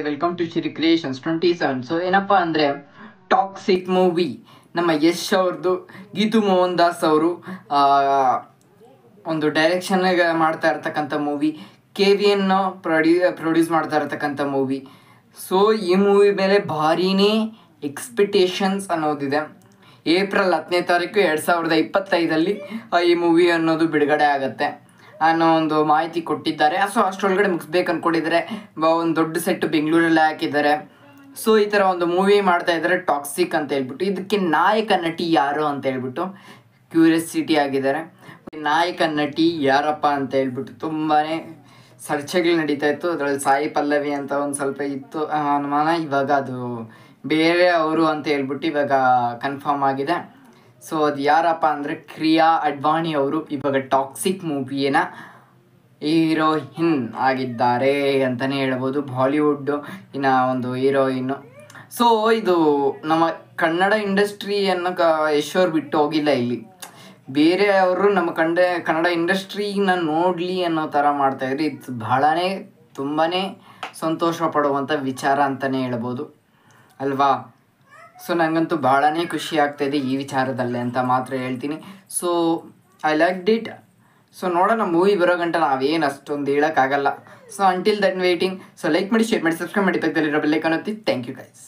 Welcome to Shri creations 27. So ಏನಪ್ಪಾ ಅಂದರೆ toxic movie ನಮ್ಮ ಯಶ್ ಅವ್ರದ್ದು, ಗೀತು ಮೋಹನ್ ದಾಸ್ ಅವರು ಒಂದು ಡೈರೆಕ್ಷನ್ ಮಾಡ್ತಾ ಇರ್ತಕ್ಕಂಥ ಮೂವಿ, KVN ಪ್ರೊಡ್ಯೂಸ್ ಮಾಡ್ತಾ ಇರ್ತಕ್ಕಂಥ ಮೂವಿ. ಸೊ ಈ ಮೂವಿ ಮೇಲೆ ಭಾರಿನೇ ಎಕ್ಸ್ಪೆಕ್ಟೇಷನ್ಸ್ ಅನ್ನೋದಿದೆ. ಏಪ್ರಿಲ್ 10ನೇ ತಾರೀಕು 2025 ಈ ಮೂವಿ ಅನ್ನೋದು ಬಿಡುಗಡೆ ಆಗುತ್ತೆ ಅನ್ನೋ ಒಂದು ಮಾಹಿತಿ ಕೊಟ್ಟಿದ್ದಾರೆ. ಸೊ ಅಷ್ಟರೊಳಗಡೆ ಮುಗಿಸ್ಬೇಕು ಅಂದ್ಕೊಂಡಿದ್ದಾರೆ. ಒಂದು ದೊಡ್ಡ ಸೆಟ್ ಬೆಂಗಳೂರಲ್ಲೇ ಹಾಕಿದ್ದಾರೆ. ಸೊ ಈ ಥರ ಒಂದು ಮೂವಿ ಮಾಡ್ತಾ ಇದ್ದಾರೆ ಟಾಕ್ಸಿಕ್ ಅಂತ ಹೇಳ್ಬಿಟ್ಟು. ಇದಕ್ಕೆ ನಾಯಕ ನಟಿ ಯಾರು ಅಂತ ಹೇಳ್ಬಿಟ್ಟು ಕ್ಯೂರಿಯಾಸಿಟಿ ಆಗಿದ್ದಾರೆ. ನಾಯಕ ನಟಿ ಯಾರಪ್ಪ ಅಂತ ಹೇಳ್ಬಿಟ್ಟು ತುಂಬಾ ಚರ್ಚೆಗಳು ನಡೀತಾ ಇತ್ತು. ಅದರಲ್ಲಿ ಸಾಯಿ ಪಲ್ಲವಿ ಅಂತ ಒಂದು ಸ್ವಲ್ಪ ಇತ್ತು ಅನುಮಾನ. ಇವಾಗ ಅದು ಬೇರೆ ಅವರು ಅಂತ ಹೇಳ್ಬಿಟ್ಟು ಇವಾಗ ಕನ್ಫರ್ಮ್ ಆಗಿದೆ. ಸೊ ಅದು ಯಾರಪ್ಪ ಅಂದರೆ ಕ್ರಿಯಾ ಅಡ್ವಾಣಿ ಅವರು ಇವಾಗ ಟಾಕ್ಸಿಕ್ ಮೂವಿನ ಹೀರೋಯಿನ್ ಆಗಿದ್ದಾರೆ ಅಂತಲೇ ಹೇಳ್ಬೋದು. ಬಾಲಿವುಡ್ ಒಂದು ಹೀರೋಯಿನ್ನು. ಸೊ ಇದು ನಮ್ಮ ಕನ್ನಡ ಇಂಡಸ್ಟ್ರಿಯನ್ನು ಯಶೋರ್ ಬಿಟ್ಟು ಹೋಗಿಲ್ಲ. ಇಲ್ಲಿ ಬೇರೆ ಅವರು ನಮ್ಮ ಕನ್ನಡ ಇಂಡಸ್ಟ್ರಿನ ನೋಡಲಿ ಅನ್ನೋ ಥರ ಮಾಡ್ತಾಯಿದ್ರು. ಇದು ತುಂಬಾ ಸಂತೋಷ ಪಡುವಂಥ ವಿಚಾರ ಅಂತಲೇ ಹೇಳ್ಬೋದು ಅಲ್ವಾ. ಸೊ ನನಗಂತೂ ಭಾಳನೇ ಖುಷಿ ಆಗ್ತಾಯಿದೆ ಈ ವಿಚಾರದಲ್ಲೇ ಅಂತ ಮಾತ್ರ ಹೇಳ್ತೀನಿ. So I like it. So ನೋಡೋಣ, ಮೂವಿ ಬರೋ ಗಂಟ ನಾವೇನು ಅಷ್ಟೊಂದು ಹೇಳೋಕ್ಕಾಗಲ್ಲ. So until that waiting. So like ಮಾಡಿ, ಶೇರ್ ಮಾಡಿ, ಸಬ್ಸ್ಕ್ರೈಬ್ ಮಾಡಿ, ಪಕ್ಕದಲ್ಲಿರೋ ಬೆಲ್ ಐಕಾನ್ ಒತ್ತಿ. Thank you guys.